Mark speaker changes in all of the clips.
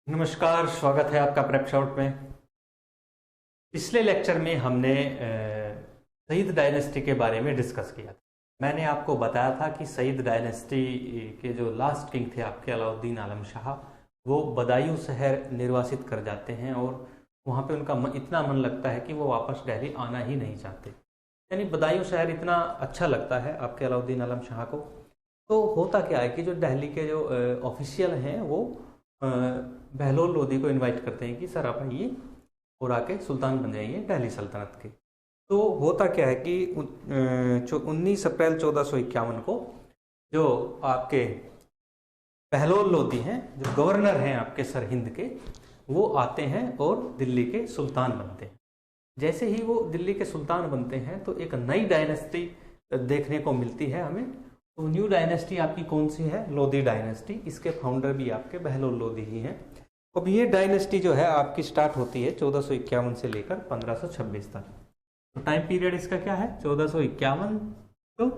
Speaker 1: नमस्कार, स्वागत है आपका प्रेप शॉट में। पिछले लेक्चर में हमने सईद डायनेस्टी के बारे में डिस्कस किया था। मैंने आपको बताया था कि सईद डायनेस्टी के जो लास्ट किंग थे आपके अलाउद्दीन आलम शाह, वो बदायूं शहर निर्वासित कर जाते हैं और वहाँ पे उनका इतना मन लगता है कि वो वापस दिल्ली आना ही नहीं चाहते। यानी बदायूं शहर इतना अच्छा लगता है आपके अलाउद्दीन आलम शाह को। तो होता क्या है कि जो दिल्ली के जो ऑफिशियल हैं वो बहलोल लोदी को इनवाइट करते हैं कि सर आप आइए और आके सुल्तान बन जाइए दिल्ली सल्तनत के। तो होता क्या है कि 19 अप्रैल 1451 को जो आपके बहलोल लोदी हैं, जो गवर्नर हैं आपके सरहिंद के, वो आते हैं और दिल्ली के सुल्तान बनते हैं। जैसे ही वो दिल्ली के सुल्तान बनते हैं तो एक नई डायनेस्टी देखने को मिलती है हमें। तो न्यू डायनेस्टी आपकी कौन सी है? लोदी डायनेस्टी। इसके फाउंडर भी आपके बहलोल लोदी ही हैं। अब ये डायनेस्टी जो है आपकी स्टार्ट होती है 1451 से लेकर 1526 तक। तो टाइम पीरियड इसका क्या है? 1451 टू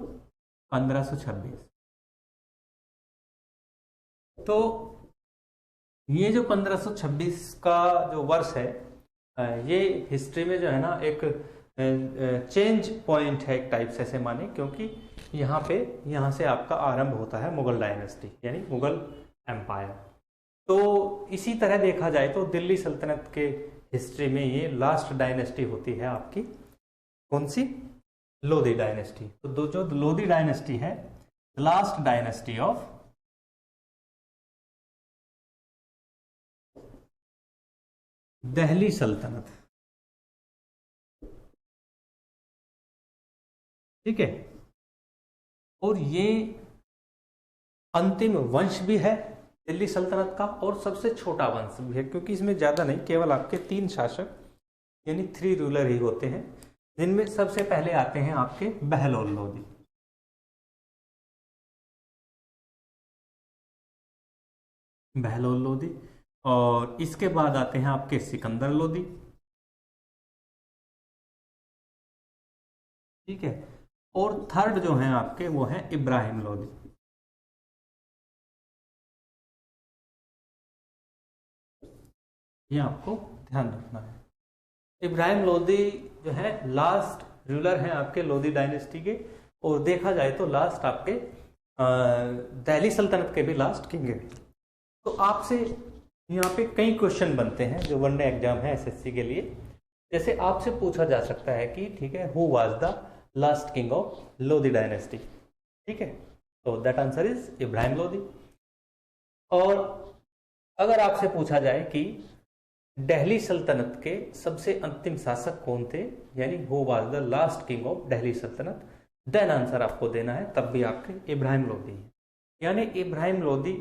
Speaker 1: 1526। तो ये जो 1526 का जो वर्ष है, ये हिस्ट्री में जो है ना एक चेंज पॉइंट है एक टाइप से, ऐसे माने, क्योंकि यहाँ से आपका आरंभ होता है मुगल डायनेस्टी यानी मुगल एम्पायर। तो इसी तरह देखा जाए तो दिल्ली सल्तनत के हिस्ट्री में ये लास्ट डायनेस्टी होती है आपकी कौन सी? लोदी डायनेस्टी। तो जो लोदी डायनेस्टी है, लास्ट डायनेस्टी ऑफ दिल्ली सल्तनत। ठीक है। और ये अंतिम वंश भी है दिल्ली सल्तनत का और सबसे छोटा वंश भी है, क्योंकि इसमें ज्यादा नहीं, केवल आपके 3 शासक यानी 3 रूलर ही होते हैं, जिनमें सबसे पहले आते हैं आपके बहलोल लोदी। बहलोल लोदी। और इसके बाद आते हैं आपके सिकंदर लोदी। ठीक है। और थर्ड जो है आपके वो है इब्राहिम लोदी। ये आपको ध्यान रखना है। इब्राहिम लोदी जो है लास्ट रूलर हैं आपके लोदी डायनेस्टी के, और देखा जाए तो लास्ट आपके दिल्ली सल्तनत के भी लास्ट किंग है। तो आपसे यहाँ पे कई क्वेश्चन बनते हैं जो वनडे एग्जाम है एसएससी के लिए। जैसे आपसे पूछा जा सकता है कि ठीक है, who was the last king of Lodi dynasty? ठीक है, तो that answer is Ibrahim Lodi. और अगर आपसे पूछा जाए कि दिल्ली सल्तनत के सबसे अंतिम शासक कौन थे, यानी who was the last king of Delhi सल्तनत, देन आंसर आपको देना है तब भी आपके इब्राहिम लोदी है। यानी इब्राहिम लोदी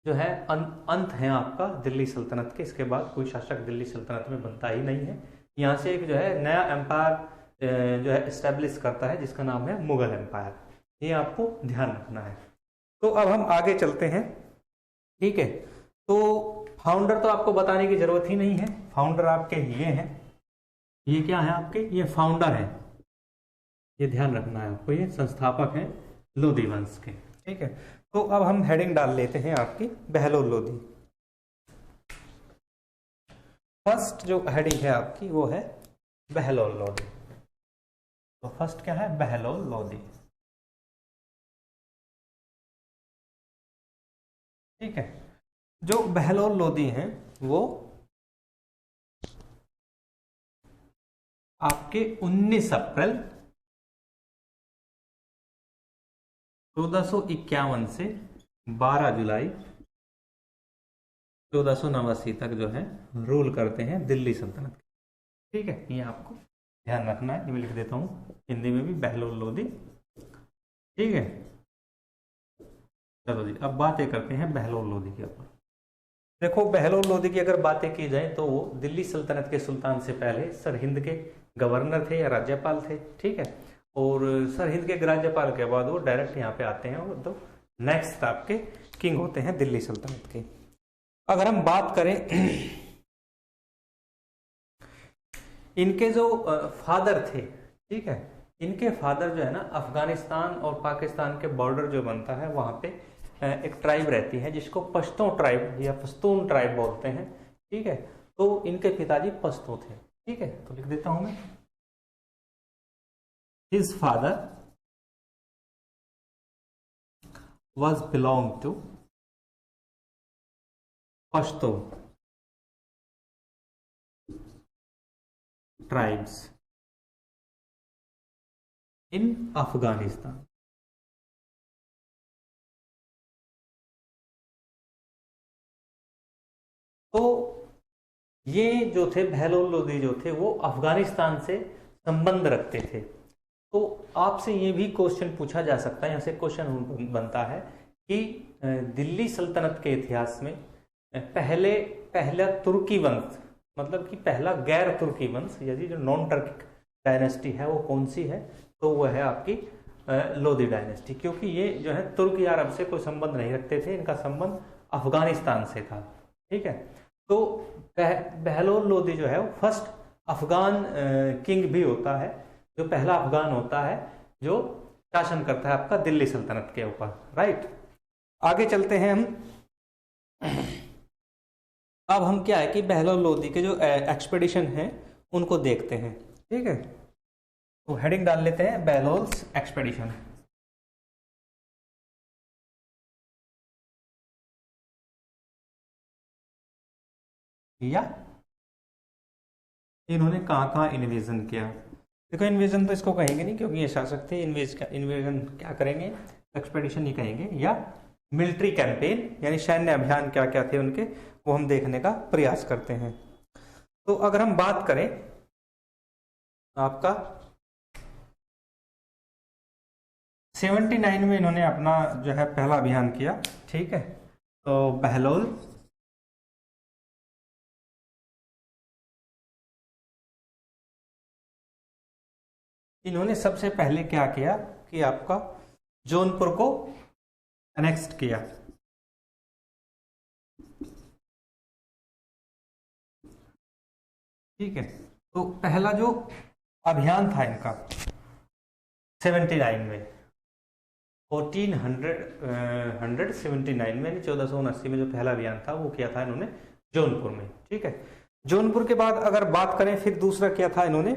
Speaker 1: जो है अंत है आपका दिल्ली सल्तनत के। इसके बाद कोई शासक दिल्ली सल्तनत में बनता ही नहीं है। यहाँ से एक जो है नया एम्पायर जो है एस्टेब्लिश करता है, जिसका नाम है मुगल एम्पायर। ये आपको ध्यान रखना है। तो अब हम आगे चलते हैं। ठीक है। तो फाउंडर तो आपको बताने की जरूरत ही नहीं है। फाउंडर आपके ये हैं। ये क्या है आपके? ये फाउंडर है। ये ध्यान रखना है आपको, ये संस्थापक हैं लोदी वंश के। ठीक है। तो अब हम हेडिंग डाल लेते हैं आपकी बहलोल लोदी। फर्स्ट जो हेडिंग है आपकी वो है बहलोल लोदी। तो फर्स्ट क्या है? बहलोल लोदी। ठीक है। जो बहलोल लोदी हैं वो आपके 19 अप्रैल 1451 से 12 जुलाई 1489 तक जो है रूल करते हैं दिल्ली सल्तनत। ठीक है, ये आपको ध्यान रखना है। ये मैं लिख देता हूँ हिंदी में भी, बहलोल लोदी। ठीक है। चलो जी, अब बातें करते हैं बहलोल लोदी के ऊपर। देखो, बहलोल लोदी की अगर बातें की जाए तो वो दिल्ली सल्तनत के सुल्तान से पहले सरहिंद के गवर्नर थे या राज्यपाल थे। ठीक है। और सरहिंद के राज्यपाल के बाद वो डायरेक्ट यहाँ पे आते हैं और तो नेक्स्ट आपके किंग होते हैं दिल्ली सल्तनत के। अगर हम बात करें इनके जो फादर थे, ठीक है, इनके फादर जो है ना, अफगानिस्तान और पाकिस्तान के बॉर्डर जो बनता है वहां पे एक ट्राइब रहती है जिसको पश्तो ट्राइब या पश्तून ट्राइब बोलते हैं। ठीक है, तो इनके पिताजी पश्तो थे। ठीक है, तो लिख देता हूं मैं, his father was belong to Pashto tribes in Afghanistan. तो ये जो थे बहलोल लोदी जो थे वो अफगानिस्तान से संबंध रखते थे। तो आपसे ये भी क्वेश्चन पूछा जा सकता है, यहाँ से क्वेश्चन बनता है कि दिल्ली सल्तनत के इतिहास में पहला तुर्की वंश, मतलब कि पहला गैर तुर्की वंश यदि जो नॉन टर्किक डायनेस्टी है वो कौन सी है, तो वो है आपकी लोदी डायनेस्टी। क्योंकि ये जो है तुर्क या अरब से कोई संबंध नहीं रखते थे, इनका संबंध अफगानिस्तान से था। ठीक है, तो बहलोल लोदी जो है वो फर्स्ट अफगान किंग भी होता है, जो पहला अफगान होता है जो शासन करता है आपका दिल्ली सल्तनत के ऊपर। राइट, आगे चलते हैं हम। अब हम क्या है कि बहलोल लोदी के जो एक्सपेडिशन हैं उनको देखते हैं। ठीक है, तो हेडिंग डाल लेते हैं बहलोल्स एक्सपेडिशन। या इन्होंने कहाँ कहाँ इन्वेजन किया। देखो इन्वेजन तो इसको कहेंगे नहीं क्योंकि ये शासक थे, इन्वेजन क्या करेंगे, एक्सपेडिशन ही कहेंगे, या मिलिट्री कैंपेन यानी सैन्य अभियान क्या क्या थे उनके, वो हम देखने का प्रयास करते हैं। तो अगर हम बात करें आपका 79 में इन्होंने अपना जो है पहला अभियान किया। ठीक है, तो बहलोल इन्होंने सबसे पहले क्या किया कि आपका जौनपुर को अनेक्स्ट किया। ठीक है, तो पहला जो अभियान था इनका 79 में 1479 में 1479 में जो पहला अभियान था वो किया था इन्होंने जौनपुर में। ठीक है, जौनपुर के बाद अगर बात करें फिर दूसरा क्या था इन्होंने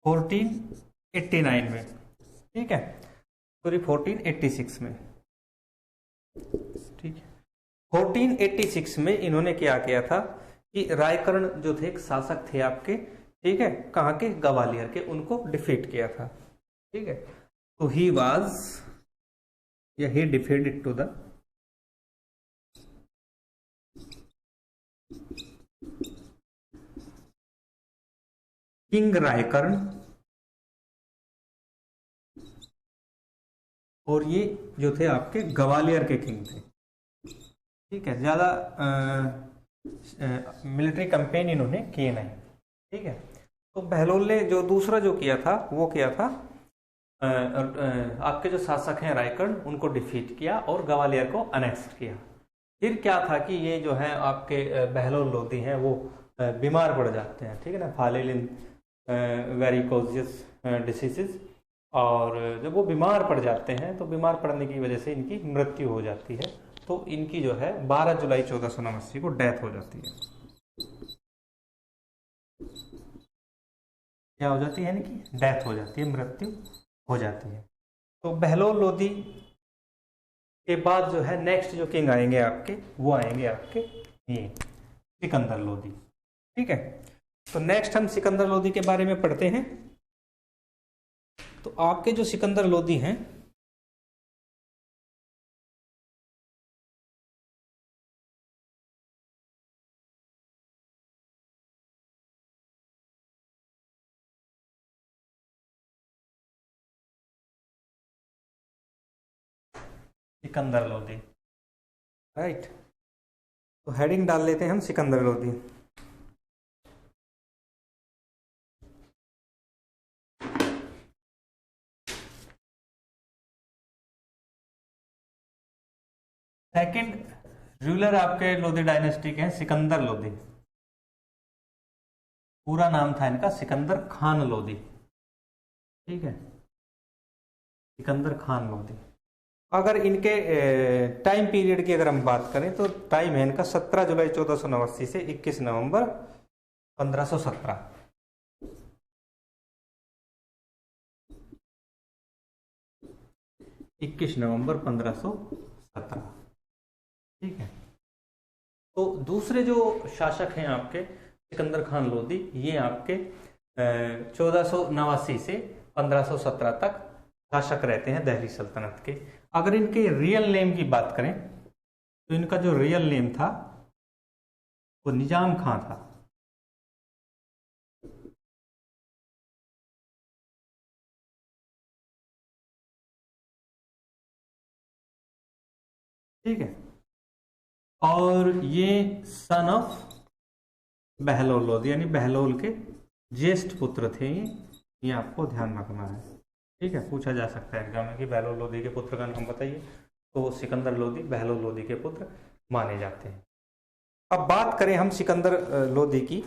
Speaker 1: 1489 में। ठीक है, सॉरी 1486 में। ठीक है, 1486 में इन्होंने क्या किया था कि रायकर्ण जो थे एक शासक थे आपके, ठीक है, कहाँ के, ग्वालियर के, उनको डिफीट किया था। ठीक है, तो ही वाज या he defeated to the king Raikarna, और ये जो थे आपके ग्वालियर के किंग थे। ठीक है, ज्यादा मिलिट्री कैंपेन इन्होंने किए नहीं। ठीक है, तो बहलोल ने जो दूसरा जो किया था वो किया था आपके जो शासक हैं रायकर्ण उनको डिफीट किया और ग्वालियर को अनेक्स किया। फिर क्या था कि ये जो है आपके बहलोल लोदी हैं वो बीमार पड़ जाते हैं। ठीक है ना, फालिलिन वेरिकोजियस डिसीजेस, और जब वो बीमार पड़ जाते हैं तो बीमार पड़ने की वजह से इनकी मृत्यु हो जाती है। तो इनकी जो है 12 जुलाई 1489 को डेथ हो जाती है। क्या हो जाती है, इनकी डेथ हो जाती है, मृत्यु हो जाती है। तो बहलोल लोदी के बाद जो है नेक्स्ट जो किंग आएंगे आपके, वो आएंगे आपके ये सिकंदर लोदी। ठीक है, तो नेक्स्ट हम सिकंदर लोदी के बारे में पढ़ते हैं। तो आपके जो सिकंदर लोदी हैं सिकंदर लोदी, राइट, तो हेडिंग डाल लेते हैं हम सिकंदर लोदी। सेकंड रूलर आपके लोदी डायनेस्टी के हैं सिकंदर लोदी। पूरा नाम था इनका सिकंदर खान लोदी। ठीक है, सिकंदर खान लोधी। अगर इनके टाइम पीरियड की अगर हम बात करें तो टाइम है इनका 17 जुलाई 1489 से 21 नवंबर 1517। 21 नवंबर 1517। ठीक है। तो दूसरे जो शासक हैं आपके सिकंदर खान लोधी, ये आपके 1489 से 1517 तक शासक रहते हैं दिल्ली सल्तनत के। अगर इनके रियल नेम की बात करें तो इनका जो रियल नेम था वो निजाम खां था। ठीक है। और ये सन ऑफ बहलोल लोधी, यानी बहलोल के ज्येष्ठ पुत्र थे ये आपको ध्यान रखना है। ठीक है, पूछा जा सकता है एग्जाम में कि बहलोल लोधी के पुत्र का नाम बताइए, तो सिकंदर लोधी बहलोल लोधी के पुत्र माने जाते हैं। अब बात करें हम सिकंदर लोधी की,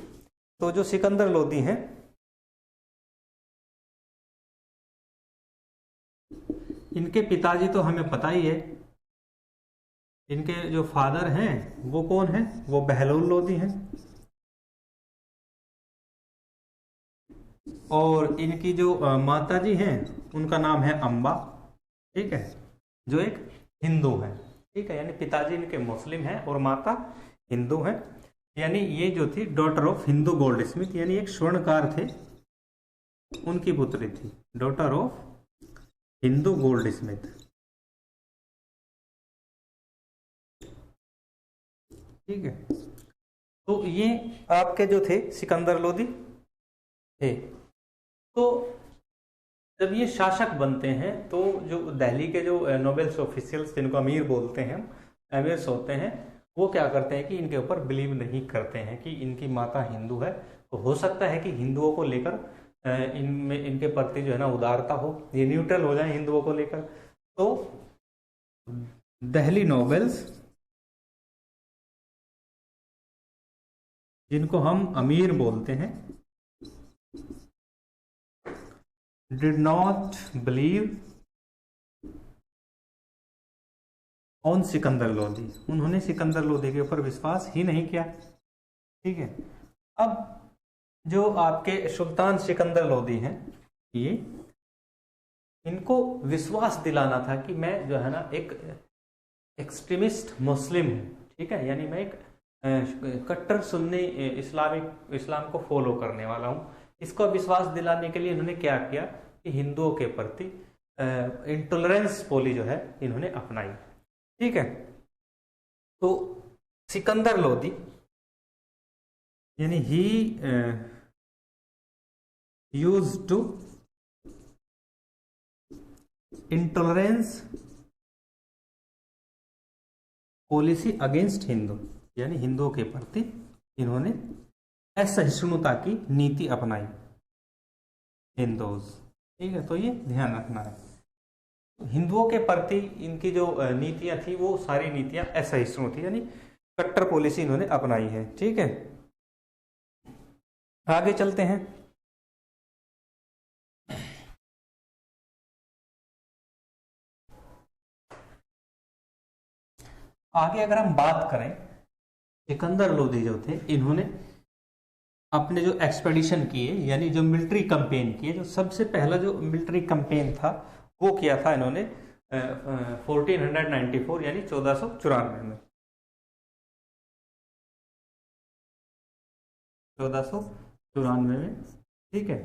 Speaker 1: तो जो सिकंदर लोधी हैं इनके पिताजी तो हमें पता ही है, इनके जो फादर हैं वो कौन है, वो बहलोल लोधी हैं। और इनकी जो माता जी हैं उनका नाम है अंबा। ठीक है, जो एक हिंदू है। ठीक है, यानी पिताजी इनके मुस्लिम हैं और माता हिंदू हैं। यानी ये जो थी daughter of Hindu gold Smith, यानी एक स्वर्णकार थे, उनकी पुत्री थी, daughter of Hindu gold Smith. ठीक है, तो ये आपके जो थे सिकंदर लोधी थे। तो जब ये शासक बनते हैं तो जो दिल्ली के जो नोबेल्स ऑफिशियल्स जिनको अमीर बोलते हैं, अमीर्स होते हैं, वो क्या करते हैं कि इनके ऊपर बिलीव नहीं करते हैं कि इनकी माता हिंदू है। तो हो सकता है कि हिंदुओं को लेकर इनमें इनके प्रति जो है ना उदारता हो, ये न्यूट्रल हो जाए हिंदुओं को लेकर। तो दिल्ली नोबेल्स जिनको हम अमीर बोलते हैं did not believe on Sikandar Lodhi, उन्होंने सिकंदर लोधी के ऊपर विश्वास ही नहीं किया। ठीक है, अब जो आपके सुल्तान सिकंदर लोधी हैं, ये इनको विश्वास दिलाना था कि मैं जो है ना एक एक्सट्रीमिस्ट मुस्लिम हूं। ठीक है, यानी मैं एक कट्टर सुन्नी इस्लाम को फॉलो करने वाला हूं। इसको विश्वास दिलाने के लिए इन्होंने क्या किया कि हिंदुओं के प्रति इंटॉलरेंस पॉलिसी जो है इन्होंने अपनाई। ठीक है, तो सिकंदर लोधी यानी he used to intolerance policy against Hindu, यानी हिंदुओं के प्रति इन्होंने असहिष्णुता की नीति अपनाई हिंदूज। ठीक है, तो ये ध्यान रखना है, हिंदुओं के प्रति इनकी जो नीतियां थी वो सारी नीतियां असहिष्णु थी, यानी कट्टर पॉलिसी इन्होंने अपनाई है। ठीक है, आगे चलते हैं। आगे अगर हम बात करें, सिकंदर लोधी जो थे इन्होंने अपने जो एक्सपेडिशन किए, यानी जो मिलिट्री कैंपेन किए, जो सबसे पहला जो मिलिट्री कैंपेन था वो किया था इन्होंने 1494 यानी 1494 में। 1494 में। ठीक है,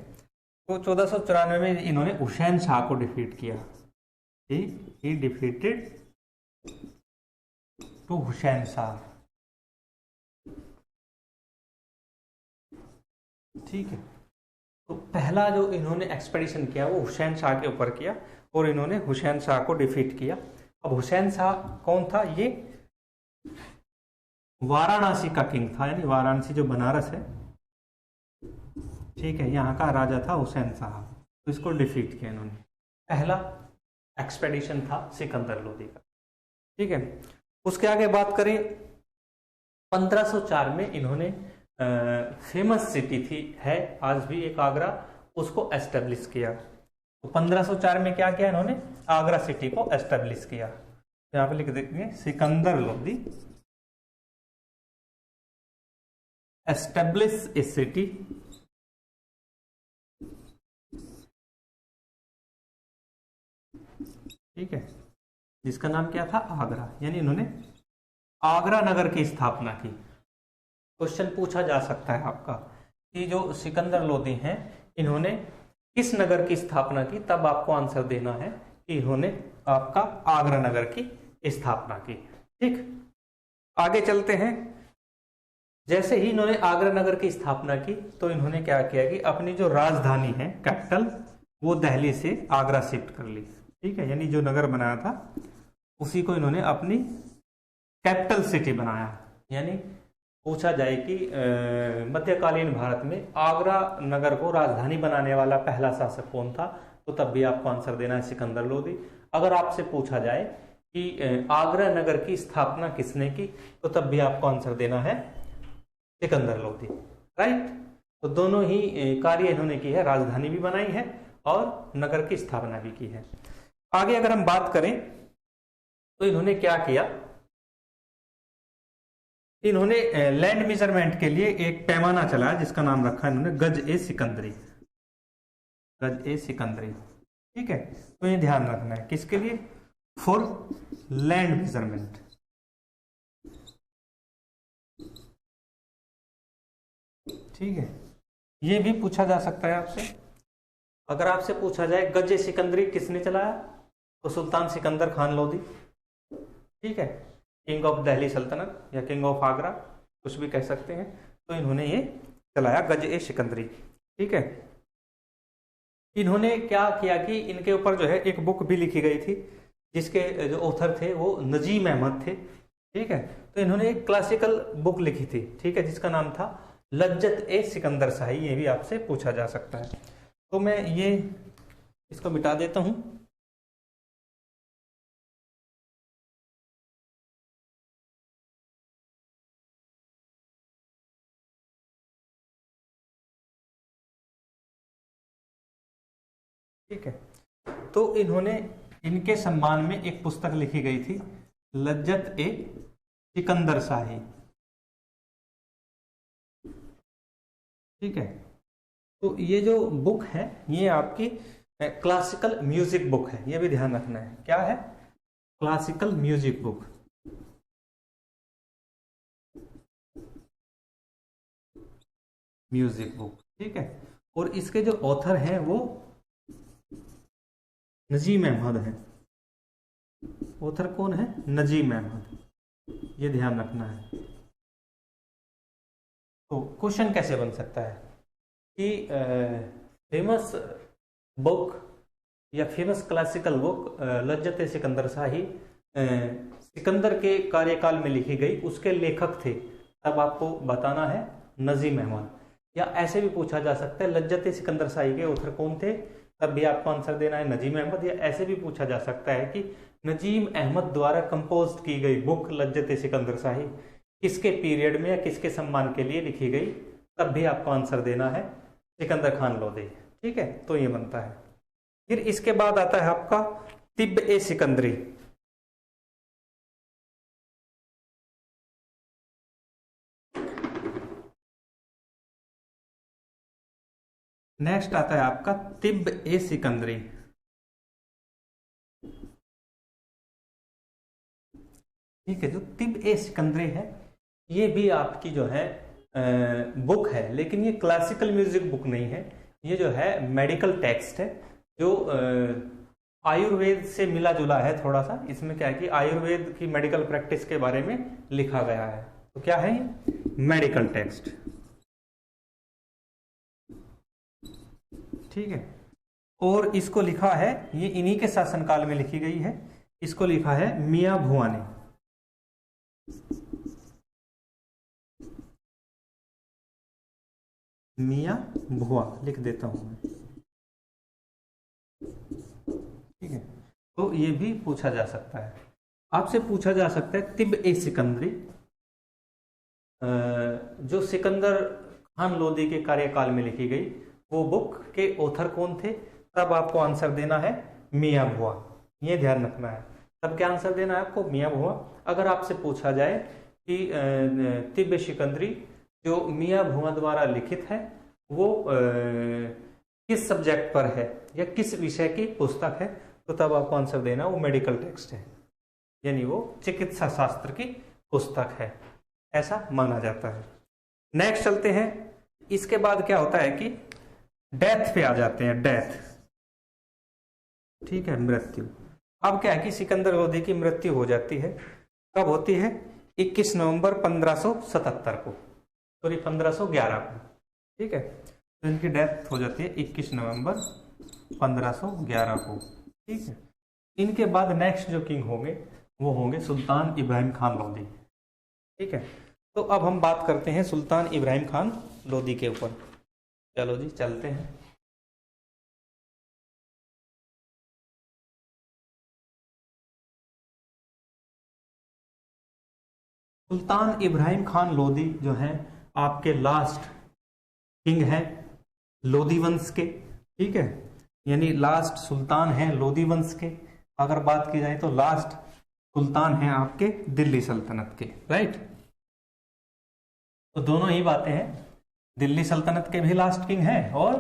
Speaker 1: तो 1494 में इन्होंने हुसैन शाह को डिफीट किया। He defeated to Hussain Shah. ठीक है, तो पहला जो इन्होंने एक्सपेडिशन किया वो हुसैन शाह के ऊपर किया और इन्होंने हुसैन शाह को डिफीट किया। अब हुसैन शाह कौन था, ये वाराणसी का किंग था, यानी वाराणसी जो बनारस है, ठीक है, यहाँ का राजा था हुसैन शाह, तो इसको डिफीट किया इन्होंने। पहला एक्सपेडिशन था सिकंदर लोधी का। ठीक है, उसके आगे बात करें 1504 में इन्होंने फेमस सिटी थी है आज भी एक आगरा, उसको एस्टेब्लिश किया। तो 1504 में क्या किया इन्होंने, आगरा सिटी को एस्टेब्लिश किया। तो यहां पे लिख देंगे सिकंदर लोदी एस्टेब्लिश ए सिटी ठीक है, जिसका नाम क्या था, आगरा, यानी इन्होंने आगरा नगर की स्थापना की। क्वेश्चन पूछा जा सकता है आपका कि जो सिकंदर लोदी हैं इन्होंने किस नगर की स्थापना की, तब आपको आंसर देना है कि इन्होंने आपका आगरा नगर की स्थापना की। ठीक, आगे चलते हैं। जैसे ही इन्होंने आगरा नगर की स्थापना की तो इन्होंने क्या किया कि अपनी जो राजधानी है, कैपिटल, वो दिल्ली से आगरा शिफ्ट कर ली। ठीक है, यानी जो नगर बनाया था उसी को इन्होंने अपनी कैपिटल सिटी बनाया। यानी पूछा जाए कि मध्यकालीन भारत में आगरा नगर को राजधानी बनाने वाला पहला शासक कौन था, तो तब भी आपको आंसर देना है सिकंदर लोदी। अगर आपसे पूछा जाए कि आगरा नगर की स्थापना किसने की, तो तब भी आपको आंसर देना है सिकंदर लोदी। राइट, तो दोनों ही कार्य इन्होंने की है, राजधानी भी बनाई है और नगर की स्थापना भी की है। आगे अगर हम बात करें तो इन्होंने क्या किया, इन्होंने लैंड मेजरमेंट के लिए एक पैमाना चलाया जिसका नाम रखा इन्होंने गज ए सिकंदरी, गज ए सिकंदरी। ठीक है, तो ये ध्यान रखना है किसके लिए, फॉर लैंड मेजरमेंट। ठीक है, ये भी पूछा जा सकता है आपसे। अगर आपसे पूछा जाए गज ए सिकंदरी किसने चलाया, तो सुल्तान सिकंदर खान लोदी। ठीक है, किंग ऑफ दिल्ली सल्तनत या किंग ऑफ आगरा, कुछ भी कह सकते हैं। तो इन्होंने ये चलाया गज ए सिकंदरी। ठीक है, इन्होंने क्या किया कि इनके ऊपर जो है एक बुक भी लिखी गई थी जिसके जो ऑथर थे वो नजीम अहमद थे। ठीक है, तो इन्होंने एक क्लासिकल बुक लिखी थी, ठीक है, जिसका नाम था लज्जत ए सिकंदर शाही। ये भी आपसे पूछा जा सकता है। तो मैं ये इसको मिटा देता हूं। ठीक है, तो इन्होंने इनके सम्मान में एक पुस्तक लिखी गई थी, लज्जत ए सिकंदर शाही। ठीक है, तो ये जो बुक है ये आपकी क्लासिकल म्यूजिक बुक है, ये भी ध्यान रखना है। क्या है, classical music book. Music book, ठीक है, और इसके जो ऑथर हैं वो नजीम अहमद है। ऑथर कौन है, नजीम अहमद, ये ध्यान रखना है। तो क्वेश्चन कैसे बन सकता है कि फेमस बुक या फेमस क्लासिकल बुक लज्जत ए सिकंदर शाही सिकंदर के कार्यकाल में लिखी गई, उसके लेखक थे, तब आपको बताना है नजीम अहमद। या ऐसे भी पूछा जा सकता है लज्जत ए सिकंदर शाही के ऑथर कौन थे, तब भी आपको आंसर देना है नजीम अहमद। या ऐसे भी पूछा जा सकता है कि नजीम अहमद द्वारा कंपोज की गई बुक लज्जत ए सिकंदर शाही किसके पीरियड में या किसके सम्मान के लिए लिखी गई, तब भी आपको आंसर देना है सिकंदर खान लोदी। ठीक है, तो ये बनता है। फिर इसके बाद आता है आपका तिब्ब ए सिकंदरी। नेक्स्ट आता है आपका तिब्ब ए सिकंदरी। ठीक है, जो तिब्ब ए सिकंदरी है ये भी आपकी जो है बुक है, लेकिन ये क्लासिकल म्यूजिक बुक नहीं है, ये जो है मेडिकल टेक्स्ट है जो आयुर्वेद से मिला जुला है थोड़ा सा। इसमें क्या है कि आयुर्वेद की मेडिकल प्रैक्टिस के बारे में लिखा गया है। तो क्या है ये, मेडिकल टेक्स्ट। ठीक है, और इसको लिखा है, ये इन्हीं के शासनकाल में लिखी गई है, इसको लिखा है मियां भुआ ने। मियां भुआ लिख देता हूं मैं। ठीक है, तो ये भी पूछा जा सकता है। आपसे पूछा जा सकता है तिब्ब ए सिकंदरी जो सिकंदर खान लोदी के कार्यकाल में लिखी गई, वो बुक के ऑथर कौन थे, तब आपको आंसर देना है मियां भुआ, ये ध्यान रखना है। तब क्या आंसर देना है आपको? मियां भुआ। अगर आपसे पूछा जाए कि तिब्बत सिकंदरी जो मियां भुआ द्वारा लिखित है वो किस सब्जेक्ट पर है या किस विषय की पुस्तक है, तो तब आपको आंसर देना वो मेडिकल टेक्स्ट है, यानी वो चिकित्सा शास्त्र की पुस्तक है, ऐसा माना जाता है। नेक्स्ट चलते हैं। इसके बाद क्या होता है कि डेथ पे आ जाते हैं, डेथ, ठीक है, मृत्यु। अब क्या है कि सिकंदर लोदी की मृत्यु हो जाती है। कब होती है? 21 नवंबर 1577 को, सॉरी 1511 को, ठीक है। तो इनकी डेथ हो जाती है 21 नवंबर 1511 को, ठीक है। इनके बाद नेक्स्ट जो किंग होंगे वो होंगे सुल्तान इब्राहिम खान लोदी, ठीक है। तो अब हम बात करते हैं सुल्तान इब्राहिम खान लोदी के ऊपर। चलो जी चलते हैं। सुल्तान इब्राहिम खान लोदी जो हैं आपके लास्ट किंग हैं लोदी वंश के, ठीक है, यानी लास्ट सुल्तान हैं लोदी वंश के। अगर बात की जाए तो लास्ट सुल्तान हैं आपके दिल्ली सल्तनत के, राइट। तो दोनों ही बातें हैं, दिल्ली सल्तनत के भी लास्ट किंग हैं और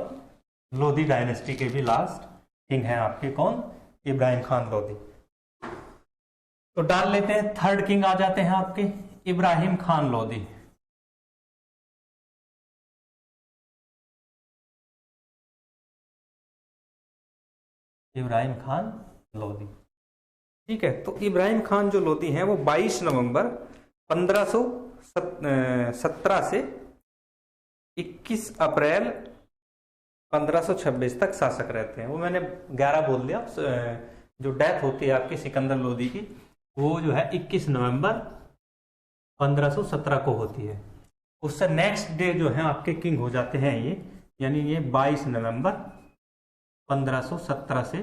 Speaker 1: लोदी डायनेस्टी के भी लास्ट किंग हैं आपके कौन? इब्राहिम खान लोदी। तो डाल लेते हैं, थर्ड किंग आ जाते हैं आपके इब्राहिम खान लोदी। इब्राहिम खान लोदी, ठीक है। तो इब्राहिम खान जो लोदी हैं वो 22 नवंबर 1517 से 21 अप्रैल 1526 तक शासक रहते हैं। वो मैंने 11 बोल दिया। जो डेथ होती है आपकी सिकंदर लोदी की वो जो है 21 नवंबर 1517 को होती है। उससे नेक्स्ट डे जो है आपके किंग हो जाते हैं ये, यानी ये 22 नवंबर 1517 से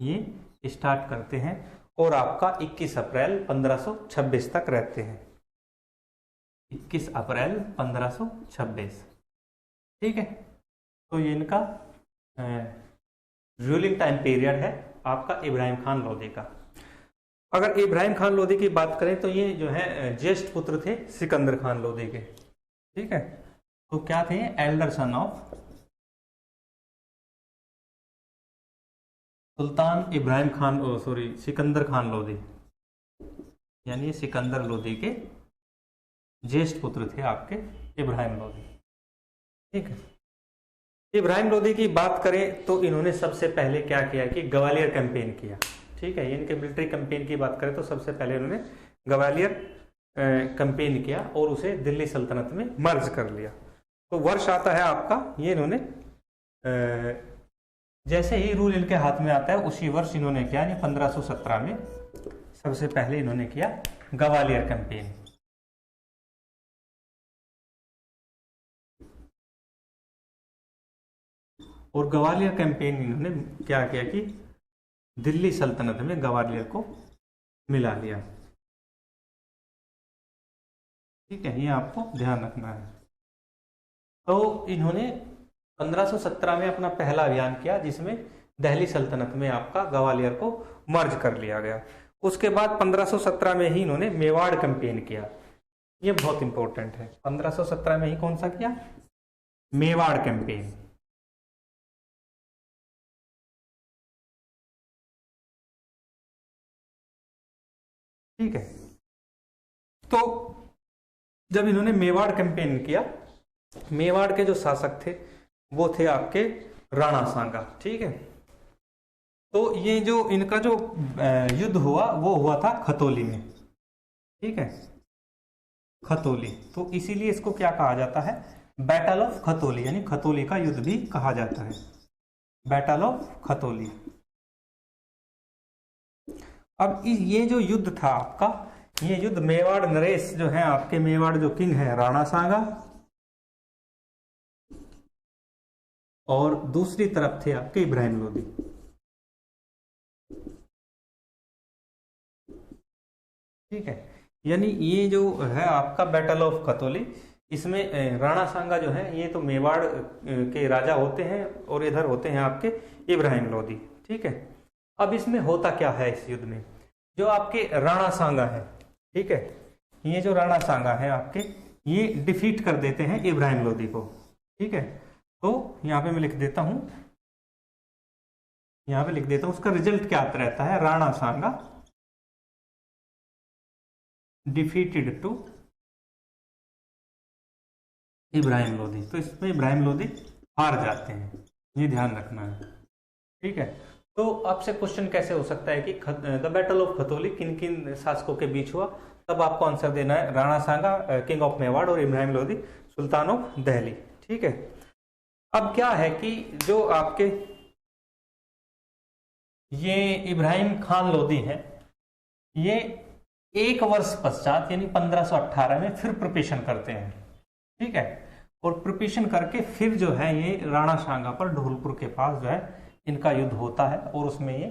Speaker 1: ये स्टार्ट करते हैं और आपका 21 अप्रैल 1526 तक रहते हैं। 21 अप्रैल 1526, ठीक है। तो ये इनका रूलिंग टाइम पीरियड है आपका इब्राहिम खान लोदी का। अगर इब्राहिम खान लोदी की बात करें तो ये जो है ज्येष्ठ पुत्र थे सिकंदर खान लोदी के, ठीक है। तो क्या थे? Elder son of sultan Ibrahim Khan, sorry Sikandar Khan Lodi, यानी सिकंदर लोदी के ज्येष्ठ पुत्र थे आपके इब्राहिम लोदी, ठीक है। इब्राहिम लोदी की बात करें तो इन्होंने सबसे पहले क्या किया कि ग्वालियर कैंपेन किया, ठीक है। इनके मिलिट्री कैंपेन की बात करें तो सबसे पहले उन्होंने ग्वालियर कैंपेन किया और उसे दिल्ली सल्तनत में मर्ज कर लिया। तो वर्ष आता है आपका, ये इन्होंने जैसे ही रूल इनके हाथ में आता है उसी वर्ष इन्होंने किया, यानी 1517 में सबसे पहले इन्होंने किया ग्वालियर कैंपेन। और ग्वालियर कैंपेन इन्होंने क्या किया कि दिल्ली सल्तनत में ग्वालियर को मिला लिया, ठीक है। ये आपको ध्यान रखना है। तो इन्होंने 1517 में अपना पहला अभियान किया जिसमें दिल्ली सल्तनत में आपका ग्वालियर को मर्ज कर लिया गया। उसके बाद 1517 में ही इन्होंने मेवाड़ कैंपेन किया। ये बहुत इंपॉर्टेंट है। 1517 में ही कौन सा किया? मेवाड़ कैंपेन, ठीक है। तो जब इन्होंने मेवाड़ कैंपेन किया, मेवाड़ के जो शासक थे वो थे आपके राणा सांगा, ठीक है। तो ये जो इनका जो युद्ध हुआ वो हुआ था खतौली में, ठीक है, खतौली। तो इसीलिए इसको क्या कहा जाता है? बैटल ऑफ खतौली, यानी खतौली का युद्ध भी कहा जाता है, बैटल ऑफ खतौली। अब ये जो युद्ध था आपका, ये युद्ध मेवाड़ नरेश जो है आपके मेवाड़ जो किंग है राणा सांगा, और दूसरी तरफ थे आपके इब्राहिम लोदी, ठीक है। यानी ये जो है आपका बैटल ऑफ खतौली, इसमें राणा सांगा जो है ये तो मेवाड़ के राजा होते हैं और इधर होते हैं आपके इब्राहिम लोदी। ठीक है, अब इसमें होता क्या है इस युद्ध में, जो आपके राणा सांगा है, ठीक है, ये जो राणा सांगा है आपके, ये डिफीट कर देते हैं इब्राहिम लोदी को। ठीक है, तो यहाँ पे मैं लिख देता हूं, यहाँ पे लिख देता हूं उसका रिजल्ट क्या रहता है, राणा सांगा डिफीटेड टू इब्राहिम लोदी। तो इसमें इब्राहिम लोदी हार जाते हैं, ये ध्यान रखना है। ठीक है, तो आपसे क्वेश्चन कैसे हो सकता है कि द बैटल ऑफ खतौली किन किन शासकों के बीच हुआ, तब आपको आंसर देना है राणा सांगा किंग ऑफ मेवाड़ और इब्राहिम लोदी सुल्तान ऑफ दिल्ली। ठीक है, अब क्या है कि जो आपके ये इब्राहिम खान लोदी है, ये एक वर्ष पश्चात यानी 1518 में फिर प्रिपरेशन करते हैं। ठीक है, और प्रिपरेशन करके फिर जो है ये राणा सांगा पर ढोलपुर के पास जो है इनका युद्ध होता है और उसमें ये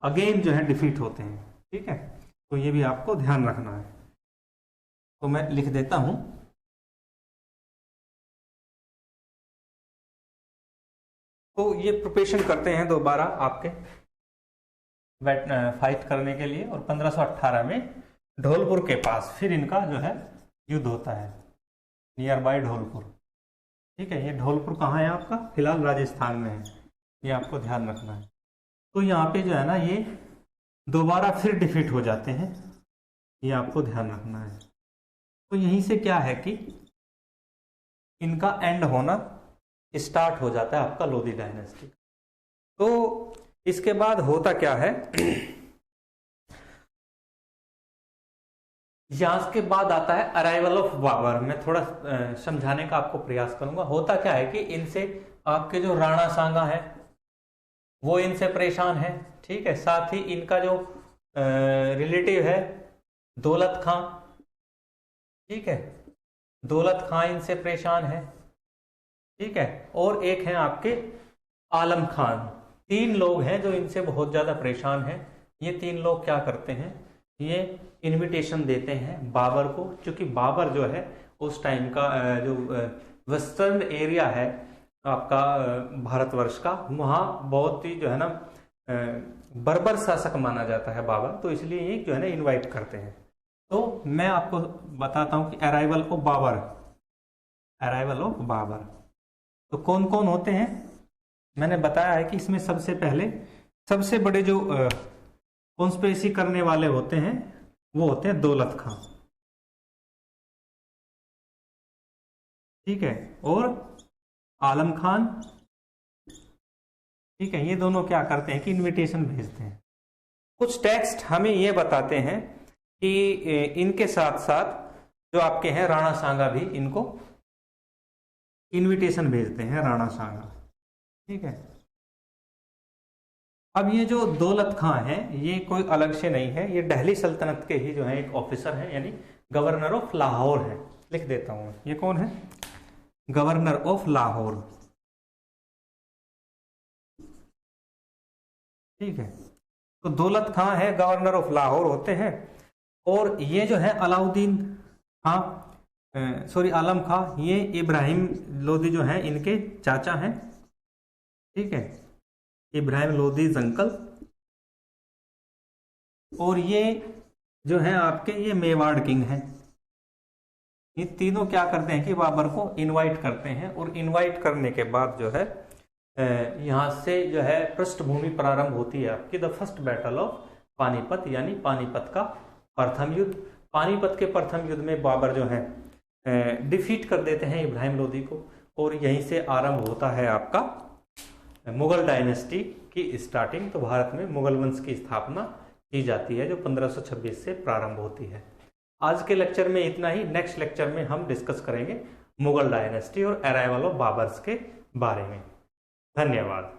Speaker 1: अगेन जो है डिफीट होते हैं। ठीक है, तो ये भी आपको ध्यान रखना है। तो मैं लिख देता हूं, तो ये प्रिपरेशन करते हैं दोबारा आपके फाइट करने के लिए, और 1518 में ढोलपुर के पास फिर इनका जो है युद्ध होता है नियर बाय ढोलपुर। ठीक है, ये ढोलपुर कहाँ है आपका, फिलहाल राजस्थान में है, ये आपको ध्यान रखना है। तो यहाँ पे जो है ना ये दोबारा फिर डिफीट हो जाते हैं, ये आपको ध्यान रखना है। तो यहीं से क्या है कि इनका एंड होना स्टार्ट हो जाता है आपका लोदी डायनेस्टी। तो इसके बाद होता क्या है, यहां के बाद आता है अराइवल ऑफ बाबर। मैं थोड़ा समझाने का आपको प्रयास करूंगा। होता क्या है कि इनसे आपके जो राणा सांगा है वो इनसे परेशान है। ठीक है, साथ ही इनका जो रिलेटिव है दौलत खां, ठीक है, दौलत खां इनसे परेशान है। ठीक है, और एक है आपके आलम खान। तीन लोग हैं जो इनसे बहुत ज्यादा परेशान हैं। ये तीन लोग क्या करते हैं, ये इनविटेशन देते हैं बाबर को, क्योंकि बाबर जो है उस टाइम का जो वेस्टर्न एरिया है आपका भारतवर्ष का, वहाँ बहुत ही जो है ना बर्बर शासक माना जाता है बाबर, तो इसलिए ये जो है ना इनवाइट करते हैं। तो मैं आपको बताता हूं कि arrival of Babur, arrival of Babur तो कौन कौन होते हैं। मैंने बताया है कि इसमें सबसे पहले सबसे बड़े जो कॉन्स्पिरेसी करने वाले होते हैं वो होते हैं दौलत खां। ठीक है, और आलम खान। ठीक है, ये दोनों क्या करते हैं कि इनविटेशन भेजते हैं। कुछ टेक्स्ट हमें ये बताते हैं कि इनके साथ साथ जो आपके हैं राणा सांगा भी इनको इनविटेशन भेजते हैं, राणा सांगा। ठीक है, अब ये जो दौलत खां है ये कोई अलग से नहीं है, ये दिल्ली सल्तनत के ही जो है एक ऑफिसर है, यानी गवर्नर ऑफ लाहौर है। लिख देता हूं, ये कौन है, गवर्नर ऑफ लाहौर। ठीक है, तो दौलत खां है गवर्नर ऑफ लाहौर होते हैं, और ये जो है अलाउद्दीन खां, सॉरी आलम खां, ये इब्राहिम लोदी जो है इनके चाचा हैं। ठीक है, इब्राहिम लोदी अंकल, और ये जो है आपके ये मेवाड़ किंग हैं। ये तीनों क्या करते हैं कि बाबर को इनवाइट करते हैं, और इनवाइट करने के बाद जो है यहां से जो है पृष्ठभूमि प्रारंभ होती है आपकी the first battle of Panipat, यानी पानीपत का प्रथम युद्ध। पानीपत के प्रथम युद्ध में बाबर जो है डिफीट कर देते हैं इब्राहिम लोदी को, और यहीं से आरंभ होता है आपका मुगल डायनेस्टी की स्टार्टिंग। तो भारत में मुगल वंश की स्थापना की जाती है जो 1526 से प्रारंभ होती है। आज के लेक्चर में इतना ही। नेक्स्ट लेक्चर में हम डिस्कस करेंगे मुगल डायनेस्टी और अराइवल ऑफ बाबर्स के बारे में। धन्यवाद।